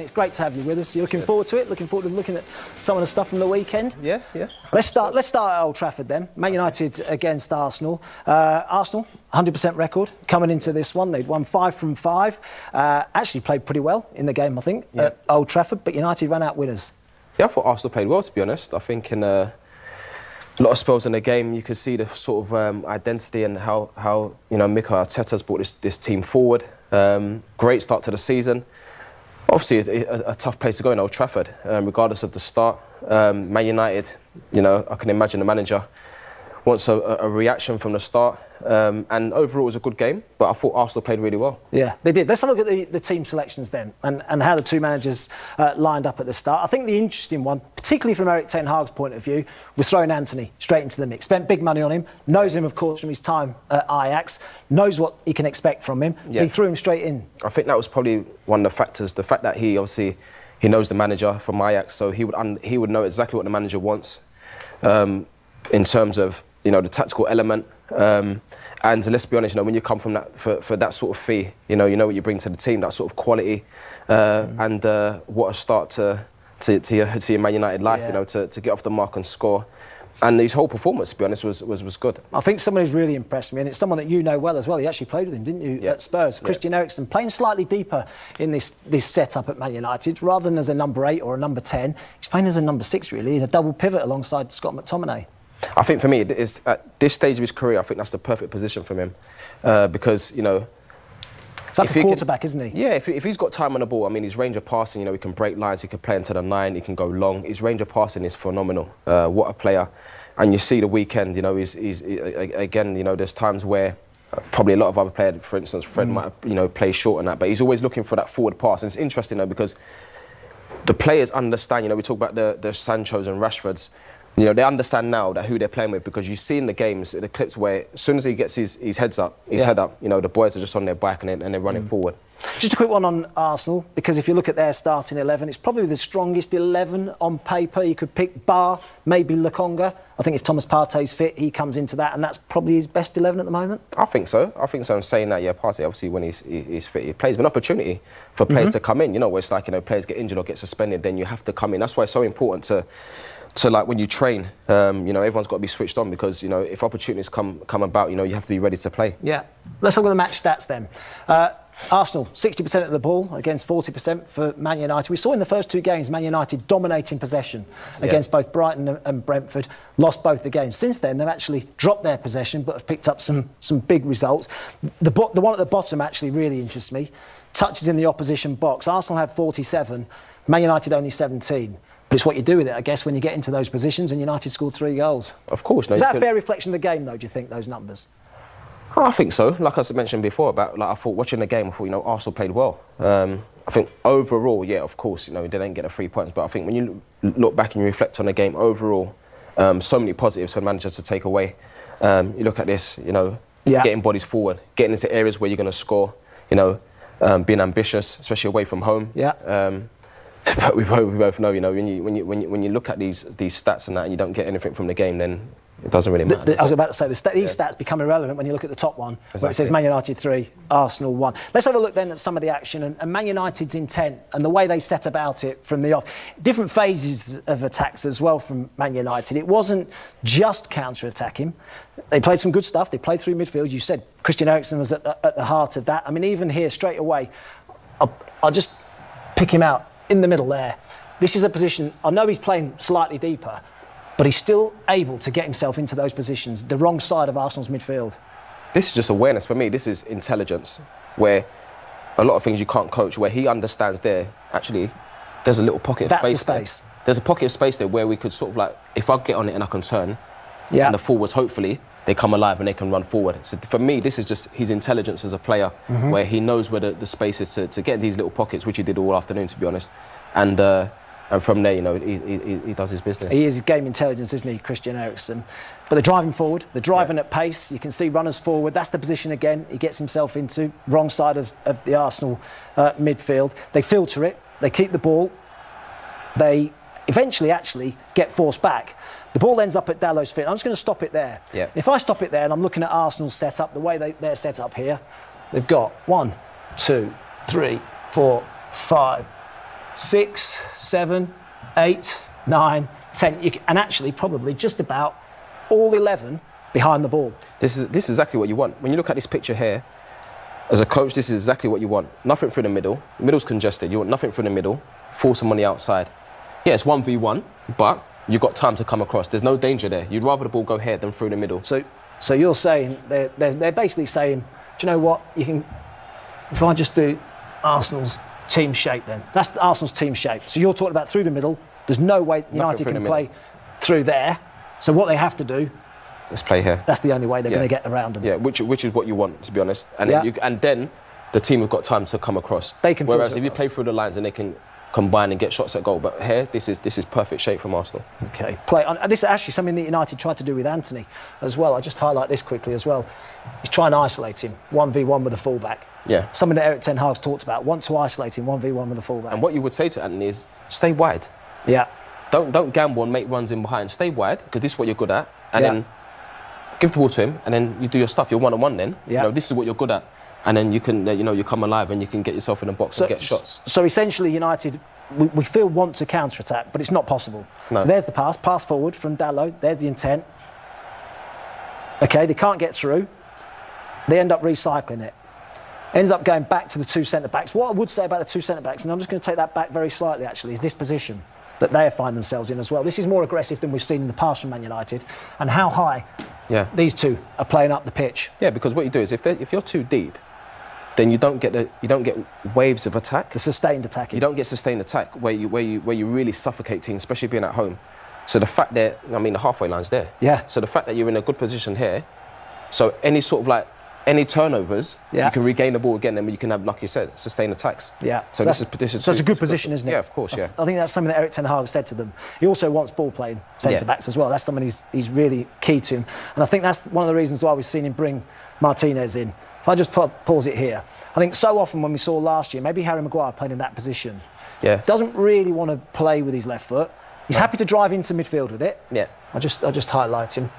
It's great to have you with us. You're looking forward to it? Looking forward to looking at some of the stuff from the weekend? Yeah. Let's start at Old Trafford then. Man United against Arsenal. Arsenal, 100% record coming into this one. They'd won 5 from 5. Actually played pretty well in the game, I think, at Old Trafford, but United ran out winners. Yeah, I thought Arsenal played well, to be honest. I think in a lot of spells in the game, you could see the sort of identity and how Mikel Arteta's brought this team forward. Great start to the season. Obviously, a tough place to go in Old Trafford, regardless of the start. Man United, I can imagine the manager wants a reaction from the start. And overall, it was a good game, but I thought Arsenal played really well. Yeah, they did. Let's have a look at the team selections then and how the two managers lined up at the start. I think the interesting one, particularly from Erik Ten Hag's point of view, was throwing Antony straight into the mix. Spent big money on him, knows him, of course, from his time at Ajax, knows what he can expect from him. Yeah. He threw him straight in. I think that was probably one of the factors, the fact that he knows the manager from Ajax, so he would know exactly what the manager wants in terms of the tactical element. And let's be honest, when you come from that for that sort of fee, you know what you bring to the team, that sort of quality, and what a start to your Man United life, to get off the mark and score. And his whole performance, to be honest, was good. I think someone who's really impressed me, and it's someone that you know well as well. You actually played with him, didn't you, at Spurs? Christian Eriksen, playing slightly deeper in this setup at Man United, rather than as a number 8 or a number 10. He's playing as a number 6, really, in a double pivot alongside Scott McTominay. I think for me, at this stage of his career, I think that's the perfect position for him, because it's like a quarterback, isn't he? Yeah, if he's got time on the ball, I mean, his range of passing, he can break lines, he can play into the 9, he can go long. His range of passing is phenomenal. What a player! And you see the weekend, he's again, there's times where probably a lot of other players, for instance, Fred might play short on that, but he's always looking for that forward pass. And it's interesting though, because the players understand. We talk about the Sanchos and Rashfords. They understand now that who they're playing with, because you see in the games, the clips where as soon as he gets his head up, the boys are just on their back and they're running forward. Just a quick one on Arsenal, because if you look at their starting 11, it's probably the strongest 11 on paper. You could pick bar, maybe Lokonga. I think if Thomas Partey's fit, he comes into that, and that's probably his best 11 at the moment. I think so. I'm saying that, Partey, obviously, when he's fit, he plays. But an opportunity for players to come in, where it's like, players get injured or get suspended, then you have to come in. That's why it's so important to like when you train, everyone's got to be switched on, because, if opportunities come about, you have to be ready to play. Yeah. Let's look at the match stats then. Arsenal, 60% of the ball against 40% for Man United. We saw in the first 2 games Man United dominating possession against both Brighton and Brentford, lost both the games. Since then, they've actually dropped their possession, but have picked up some big results. The one at the bottom actually really interests me. Touches in the opposition box. Arsenal had 47, Man United only 17. But it's what you do with it, I guess, when you get into those positions, and United scored 3 goals. Of course. Is that a fair reflection of the game, though, do you think, those numbers? I think so. Like I mentioned before, I thought watching the game, I thought, Arsenal played well. I think overall, of course, they didn't get the 3 points. But I think when you look back and you reflect on the game overall, so many positives for the manager to take away. You look at this, getting bodies forward, getting into areas where you're going to score, being ambitious, especially away from home. Yeah. But we both know, when you look at these stats and that, and you don't get anything from the game, then it doesn't really matter. I was about to say, these stats become irrelevant when you look at the top one, where it says Man United 3, Arsenal 1. Let's have a look then at some of the action and Man United's intent and the way they set about it from the off. Different phases of attacks as well from Man United. It wasn't just counter-attacking. They played some good stuff. They played through midfield. You said Christian Eriksen was at the heart of that. I mean, even here, straight away, I'll just pick him out in the middle there. This is a position, I know he's playing slightly deeper, but he's still able to get himself into those positions, the wrong side of Arsenal's midfield. This is just awareness for me. This is intelligence, where a lot of things you can't coach, where he understands actually, there's a little pocket of space. That's the space. There's a pocket of space there where we could sort of if I get on it and I can turn, and the forwards, hopefully, they come alive and they can run forward. So for me, this is just his intelligence as a player, where he knows where the space is to get these little pockets, which he did all afternoon, to be honest. And from there, he does his business. He is game intelligence, isn't he, Christian Eriksen? But they're driving forward, they're driving at pace. You can see runners forward. That's the position again he gets himself into, wrong side of the Arsenal midfield. They filter it, they keep the ball. They eventually actually get forced back. The ball ends up at Dallow's feet. I'm just going to stop it there. Yeah. If I stop it there and I'm looking at Arsenal's setup, the way they're set up here, they've got 1, 2, 3, 4, 5, 6, 7, 8, 9, 10, and actually probably just about all 11 behind the ball. This is exactly what you want. When you look at this picture here, as a coach, this is exactly what you want. Nothing through the middle. The middle's congested. You want nothing through the middle. Force them on the outside. Yeah, it's 1v1, but you've got time to come across. There's no danger there. You'd rather the ball go here than through the middle. So you're saying, they're basically saying, do you know what, you can, if I just do Arsenal's team shape then, that's Arsenal's team shape. So you're talking about through the middle, there's no way United can play through there. So what they have to do, let's play here. That's the only way they're going to get around them. Yeah, which is what you want, to be honest. And then the team have got time to come across. They can. Whereas if you play through the lines and they can combine and get shots at goal, but here this is perfect shape from Arsenal. Okay, play. And this is actually something that United tried to do with Anthony as well. I just highlight this quickly as well. He's trying to isolate him 1v1 with a fullback. Yeah. Something that Erik Ten Hag's talked about. Want to isolate him 1v1 with a fullback. And what you would say to Anthony is stay wide. Yeah. Don't gamble and make runs in behind. Stay wide because this is what you're good at, and then give the ball to him, and then you do your stuff. You're one-on-one then. Yeah. You know, this is what you're good at. And then you can, you come alive and you can get yourself in the box and get shots. So essentially United, we feel want to counter-attack, but it's not possible. No. So there's the pass forward from Dalot. There's the intent. Okay, they can't get through. They end up recycling it. Ends up going back to the two centre-backs. What I would say about the two centre-backs, and I'm just going to take that back very slightly actually, is this position that they find themselves in as well. This is more aggressive than we've seen in the past from Man United, and how high these two are playing up the pitch. Yeah, because what you do is if you're too deep, then you don't get waves of attack. The sustained attacking. You don't get sustained attack where you really suffocate teams, especially being at home. So the fact that the halfway line's there. Yeah. So the fact that you're in a good position here, so any sort of any turnovers, you can regain the ball again, and you can have, like you said, sustained attacks. Yeah. So this is so it's a good position, isn't it? Yeah, of course. Yeah. I think that's something that Erik Ten Hag said to them. He also wants ball playing centre backs as well. That's something he's really key to him, and I think that's one of the reasons why we've seen him bring Martinez in. If I just pause it here, I think so often when we saw last year, maybe Harry Maguire played in that position. Yeah. Doesn't really want to play with his left foot. He's happy to drive into midfield with it. Yeah. I just highlight him.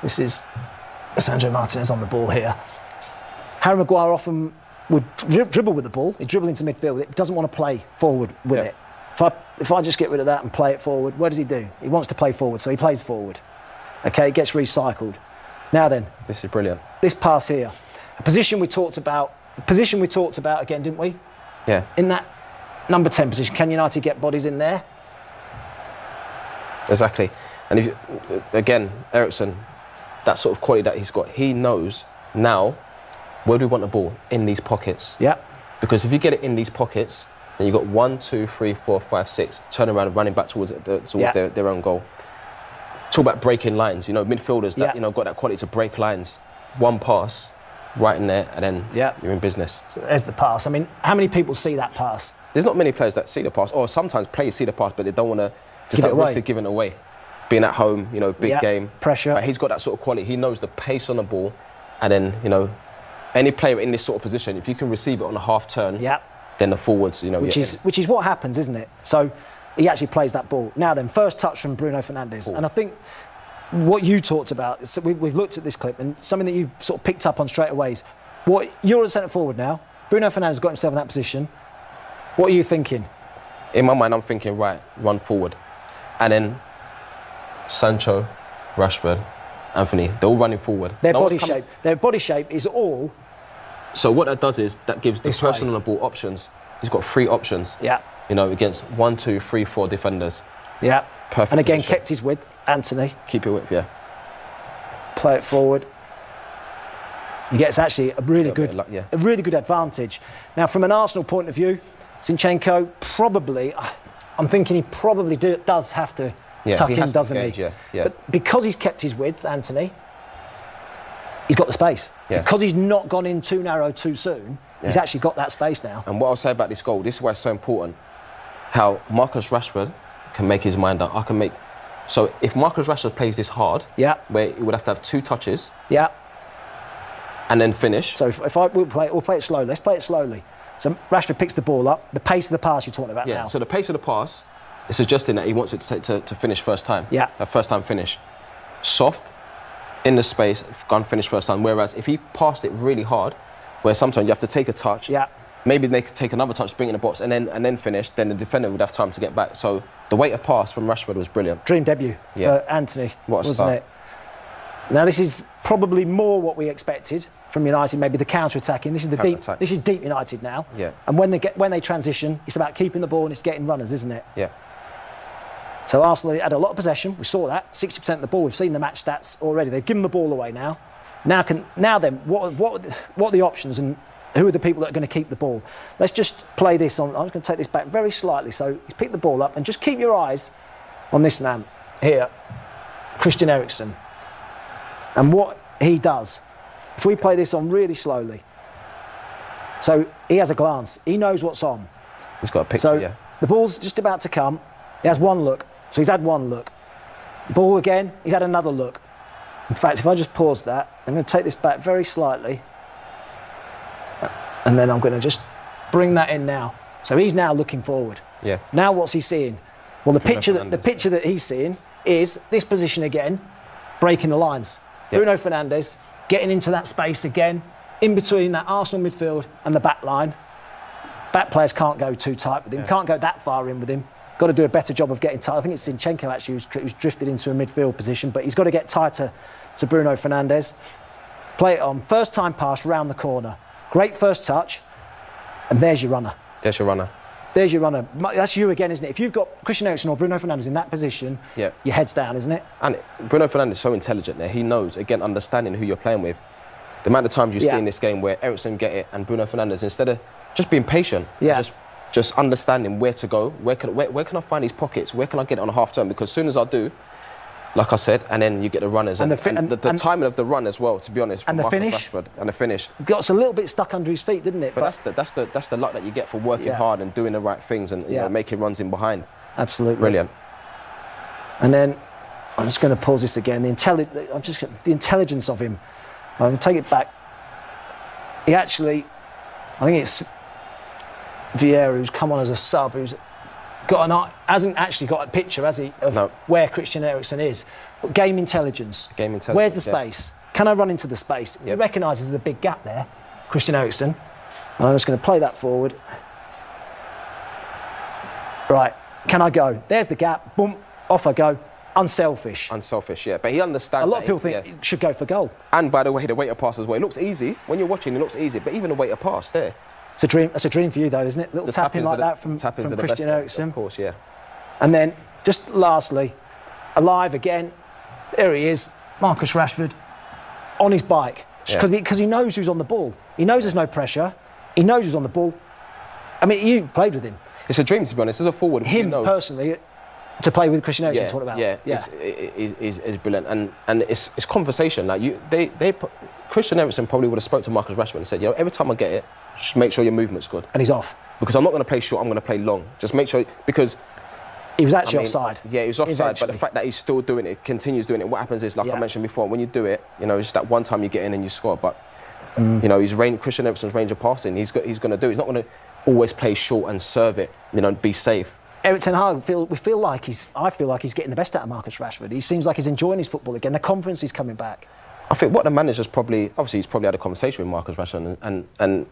This is Sandro Martinez on the ball here. Harry Maguire often would dribble with the ball. He'd dribble into midfield. It doesn't want to play forward with it. If I just get rid of that and play it forward, what does he do? He wants to play forward, so he plays forward. Okay, it gets recycled. Now then. This is brilliant. This pass here. A position we talked about again, didn't we? Yeah. In that number 10 position, can United get bodies in there? Exactly. And again, Eriksen, that sort of quality that he's got, he knows now where do we want the ball? In these pockets. Yeah. Because if you get it in these pockets, then you've got 1, 2, 3, 4, 5, 6, turn around and running back towards their own goal. Talk about breaking lines, midfielders that got that quality to break lines. One pass, right in there, and then you're in business. So there's the pass. I mean, how many people see that pass? There's not many players that see the pass, or sometimes players see the pass, but they don't want to just risk giving it away. Being at home, big game. Pressure. But he's got that sort of quality. He knows the pace on the ball, and then, any player in this sort of position, if you can receive it on a half turn, then the forwards, Which is what happens, isn't it? So he actually plays that ball. Now then, first touch from Bruno Fernandes. And I think what you talked about, so we've looked at this clip, and something that you sort of picked up on straight away is, you're a centre forward now. Bruno Fernandes got himself in that position. What are you thinking? In my mind, I'm thinking, right, run forward. And then Sancho, Rashford, Anthony, they're all running forward. Their body shape is all... So what that does is that gives the person on the ball options. He's got 3 options. Yeah. Against 1, 2, 3, 4 defenders. Yeah. Perfect. And again, position. kept his width, Anthony. Keep your width, yeah. Play it forward. He gets actually a really good advantage. Now, from an Arsenal point of view, Zinchenko I'm thinking he probably does have to tuck in, doesn't he? Yeah. But because he's kept his width, Anthony, he's got the space. Yeah. Because he's not gone in too narrow too soon, he's actually got that space now. And what I'll say about this goal, this is why it's so important, how Marcus Rashford can make his mind up. So if Marcus Rashford plays this hard, where he would have to have 2 touches, and then finish. So we'll play it slowly. Let's play it slowly. So Rashford picks the ball up, the pace of the pass you're talking about now. Yeah, so the pace of the pass is suggesting that he wants it to finish first time. Yeah. A first time finish. Soft, in the space, gone finish first time. Whereas if he passed it really hard, where sometimes you have to take a touch, maybe they could take another touch, bring it in the box, and then finish. Then the defender would have time to get back. So the weighted pass from Rashford was brilliant. Dream debut for Anthony, wasn't it? Now this is probably more what we expected from United. Maybe the counter-attacking. This is the deep. This is deep United now. Yeah. And when they transition, it's about keeping the ball and it's getting runners, isn't it? Yeah. So Arsenal had a lot of possession. We saw that 60% of the ball. We've seen the match stats already. They've given the ball away now. Now then, what are the options and who are the people that are going to keep the ball? Let's just play this on. I'm just going to take this back very slightly. So he's picked the ball up and just keep your eyes on this man here, Christian Eriksen, and what he does. If we play this on really slowly, so he has a glance. He knows what's on. He's got a picture. So the ball's just about to come. He has one look. So he's had one look. Ball again. He's had another look. In fact, if I just pause that, I'm going to take this back very slightly. And then I'm going to just bring that in now. So he's now looking forward. Yeah. Now what's he seeing? Well, the picture that he's seeing is this position again, breaking the lines. Yep. Bruno Fernandes getting into that space again, in between that Arsenal midfield and the back line. Back players can't go too tight with him, can't go that far in with him. Got to do a better job of getting tight. I think it's Zinchenko actually who's drifted into a midfield position, but he's got to get tighter to Bruno Fernandes. Play it on. First time pass round the corner. Great first touch. And there's your runner. There's your runner. There's your runner. That's you again, isn't it? If you've got Christian Eriksen or Bruno Fernandes in that position, your head's down, isn't it? And Bruno Fernandes is so intelligent there. He knows, again, understanding who you're playing with. The amount of times you see in this game where Eriksen get it and Bruno Fernandes, instead of just being patient, just understanding where to go, where can I find these pockets, where can I get it on a half turn? Because as soon as I do, like I said, and then you get the runners and the timing of the run as well, to be honest, and the finish, Rashford, and the finish got us a little bit stuck under his feet, didn't it? But that's the luck that you get for working hard and doing the right things and you know, making runs in behind. Absolutely brilliant. And then I'm just going to pause this again. The intelligence of him. I'm going to take it back. He actually, I think it's Vieira who's come on as a sub, who's got hasn't actually got a picture, has he, of where Christian Eriksen is. But game intelligence. Where's the space? Can I run into the space? He recognises there's a big gap there, Christian Eriksen. And I'm just going to play that forward. Right, can I go? There's the gap. Boom, off I go. Unselfish. Unselfish, yeah. But he understands. A lot of people think it should go for goal. And by the way, the weighted pass as well. It looks easy when you're watching. It looks easy, but even the weighted pass there. It's a dream. That's a dream for you, though, isn't it? Little tap in like that from Christian Eriksen. Of course, yeah. And then, just lastly, alive again. There he is, Marcus Rashford, on his bike, because he knows who's on the ball. He knows there's no pressure. He knows who's on the ball. I mean, you played with him. It's a dream, to be honest. As a forward, him personally, to play with Christian Eriksen, talking about. It's brilliant, and it's conversation. Like Christian Eriksen probably would have spoke to Marcus Rashford and said, you know, every time I get it, just make sure your movement's good. And he's off. Because I'm not going to play short, I'm going to play long. Just make sure, because... He was actually offside. Yeah, he was offside, but the fact that he's still doing it, continues doing it, what happens is, like I mentioned before, when you do it, you know, it's just that one time you get in and you score, but, you know, Christian Eriksen's range of passing, he's going to do. He's not going to always play short and serve it, you know, be safe. Eric Ten Hag, I feel like he's getting the best out of Marcus Rashford. He seems like he's enjoying his football again. The confidence is coming back. I think what the manager's obviously he's probably had a conversation with Marcus Rashford and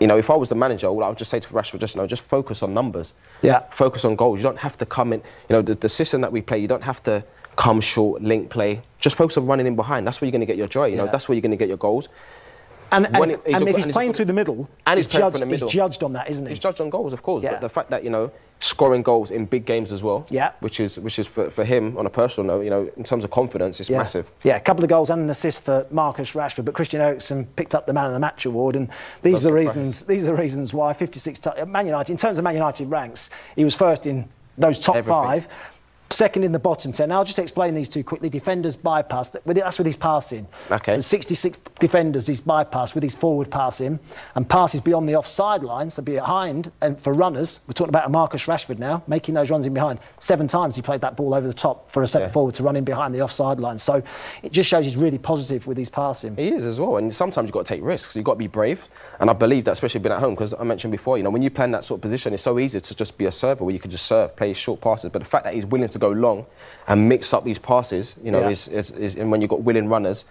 you know, if I was the manager, I would just say to Rashford, just focus on numbers. Yeah. Focus on goals. You don't have to come in. You know, the system that we play, you don't have to come short, link play. Just focus on running in behind. That's where you're going to get your joy. You know, that's where you're going to get your goals. And if he's playing through the middle, and he's judged on that, isn't he? He's judged on goals, of course. Yeah. But the fact that, you know, scoring goals in big games as well, which is for him on a personal note, you know, in terms of confidence, it's massive. Yeah, a couple of goals and an assist for Marcus Rashford, but Christian Eriksen picked up the Man of the Match award, and these are the reasons why 56 Man United, in terms of Man United ranks, he was first in those top 5. Second in the bottom 10. Now, I'll just explain these two quickly. Defenders bypass. That's with his passing. Okay. So 66 defenders he's bypassed with his forward passing, and passes beyond the offside line, so behind. And for runners, we're talking about a Marcus Rashford now, making those runs in behind. 7 times he played that ball over the top for a centre forward to run in behind the offside line. So it just shows he's really positive with his passing. He is as well. And sometimes you've got to take risks. You've got to be brave. And I believe that, especially being at home, because I mentioned before, you know, when you play in that sort of position, it's so easy to just be a server where you can just serve, play short passes. But the fact that he's willing to go long and mix up these passes, you know, is and when you've got willing runners,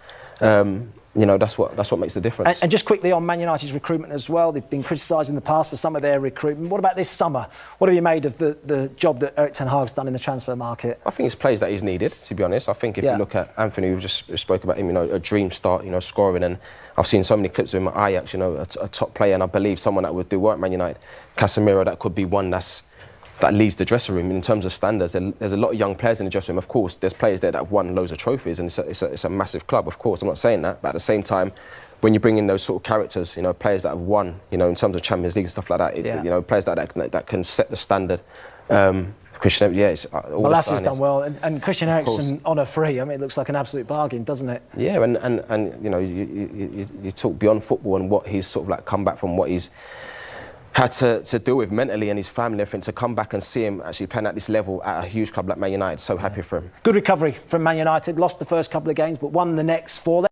You know, that's what makes the difference. And just quickly on Man United's recruitment as well, they've been criticised in the past for some of their recruitment. What about this summer? What have you made of the job that Erik ten Hag's done in the transfer market? I think it's players that he's needed, to be honest. I think if you look at Anthony, we just spoke about him, you know, a dream start, you know, scoring, and I've seen so many clips of him at Ajax, you know, a top player, and I believe someone that would do work at Man United. Casemiro, that could be one that leads the dressing room in terms of standards. There's a lot of young players in the dressing room. Of course, there's players there that have won loads of trophies, and it's a massive club. Of course, I'm not saying that, but at the same time, when you bring in those sort of characters, you know, players that have won, you know, in terms of Champions League and stuff like that, you know, players that can set the standard. Christian, it's all Malassia's done well, and Christian Eriksen on a free. I mean, it looks like an absolute bargain, doesn't it? Yeah, and you know, you talk beyond football and what he's sort of like come back from, what he's had to deal with mentally and his family, everything, to come back and see him actually playing at this level at a huge club like Man United. So happy for him. Good recovery from Man United. Lost the first couple of games, but won the next 4.